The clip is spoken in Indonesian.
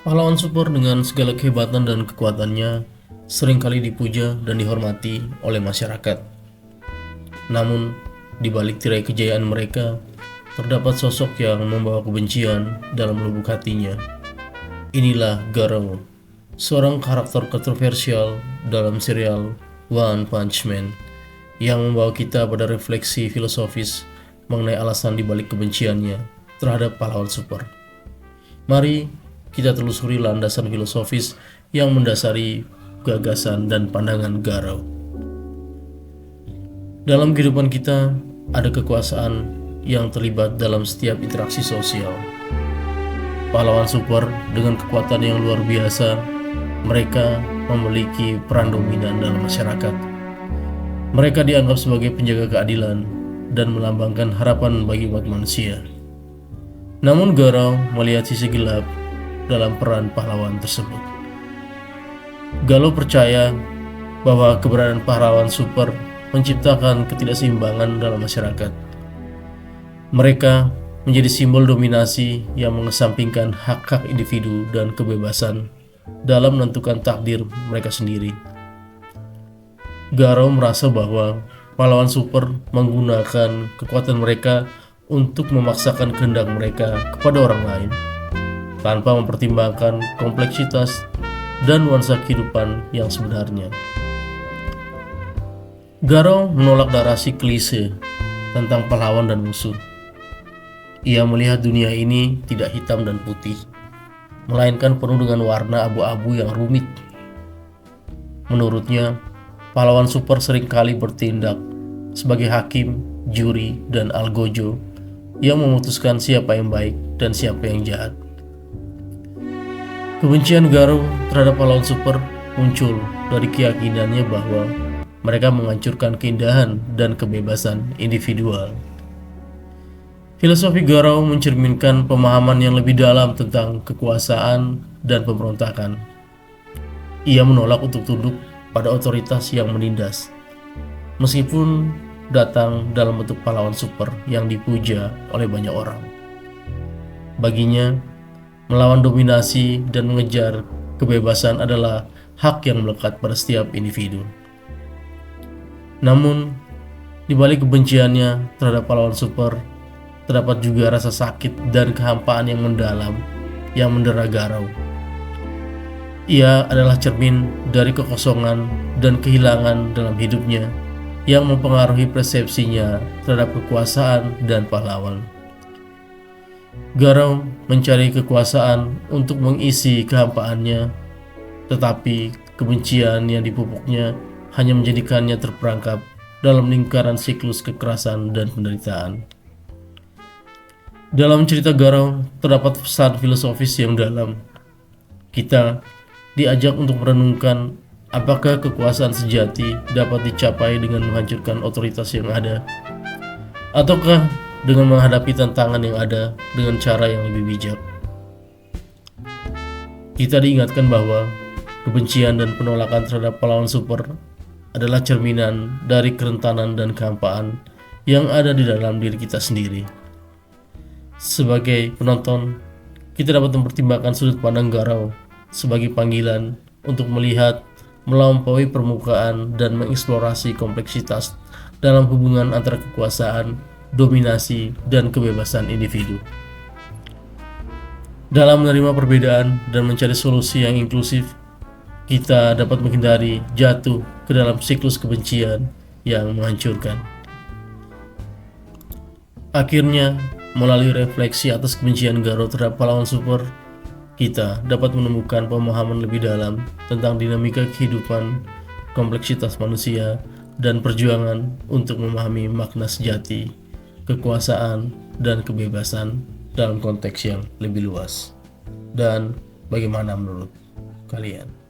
Pahlawan super dengan segala kehebatan dan kekuatannya seringkali dipuja dan dihormati oleh masyarakat. Namun, di balik tirai kejayaan mereka, terdapat sosok yang membawa kebencian dalam lubuk hatinya. Inilah Garou, seorang karakter kontroversial dalam serial One Punch Man yang membawa kita pada refleksi filosofis mengenai alasan dibalik kebenciannya terhadap pahlawan super. Mari kita telusuri landasan filosofis yang mendasari gagasan dan pandangan Garou. Dalam kehidupan kita, ada kekuasaan yang terlibat dalam setiap interaksi sosial. Pahlawan super dengan kekuatan yang luar biasa, mereka memiliki peran dominan dalam masyarakat. Mereka dianggap sebagai penjaga keadilan dan melambangkan harapan bagi umat manusia. Namun Garou melihat sisi gelap dalam peran pahlawan tersebut. Garou percaya bahwa keberadaan pahlawan super menciptakan ketidakseimbangan dalam masyarakat. Mereka menjadi simbol dominasi yang mengesampingkan hak-hak individu dan kebebasan dalam menentukan takdir mereka sendiri. Garou merasa bahwa pahlawan super menggunakan kekuatan mereka untuk memaksakan kehendak mereka kepada orang lain, tanpa mempertimbangkan kompleksitas dan nuansa kehidupan yang sebenarnya. Garou menolak narasi klise tentang pahlawan dan musuh. Ia melihat dunia ini tidak hitam dan putih, melainkan penuh dengan warna abu-abu yang rumit. Menurutnya, pahlawan super seringkali bertindak sebagai hakim, juri, dan algojo yang memutuskan siapa yang baik dan siapa yang jahat. Kebencian Garou terhadap pahlawan super muncul dari keyakinannya bahwa mereka menghancurkan keindahan dan kebebasan individual. Filosofi Garou mencerminkan pemahaman yang lebih dalam tentang kekuasaan dan pemberontakan. Ia menolak untuk tunduk pada otoritas yang menindas, meskipun datang dalam bentuk pahlawan super yang dipuja oleh banyak orang. Baginya, melawan dominasi dan mengejar kebebasan adalah hak yang melekat pada setiap individu. Namun, di balik kebenciannya terhadap pahlawan super, terdapat juga rasa sakit dan kehampaan yang mendalam yang mendera Garou. Ia adalah cermin dari kekosongan dan kehilangan dalam hidupnya yang mempengaruhi persepsinya terhadap kekuasaan dan pahlawan. Garou mencari kekuasaan untuk mengisi kehampaannya, tetapi kebencian yang dipupuknya hanya menjadikannya terperangkap dalam lingkaran siklus kekerasan dan penderitaan. Dalam cerita Garou terdapat pesan filosofis yang dalam. Kita diajak untuk merenungkan apakah kekuasaan sejati dapat dicapai dengan menghancurkan otoritas yang ada, ataukah dengan menghadapi tantangan yang ada dengan cara yang lebih bijak. Kita diingatkan bahwa kebencian dan penolakan terhadap pahlawan super adalah cerminan dari kerentanan dan kehampaan yang ada di dalam diri kita sendiri. Sebagai penonton, kita dapat mempertimbangkan sudut pandang Garou sebagai panggilan untuk melihat, melampaui permukaan dan mengeksplorasi kompleksitas dalam hubungan antara kekuasaan, dominasi, dan kebebasan individu. Dalam menerima perbedaan dan mencari solusi yang inklusif, kita dapat menghindari jatuh ke dalam siklus kebencian yang menghancurkan. Akhirnya, melalui refleksi atas kebencian Garou terhadap pahlawan super, kita dapat menemukan pemahaman lebih dalam tentang dinamika kehidupan, kompleksitas manusia, dan perjuangan untuk memahami makna sejati, kekuasaan, dan kebebasan dalam konteks yang lebih luas. Dan bagaimana menurut kalian?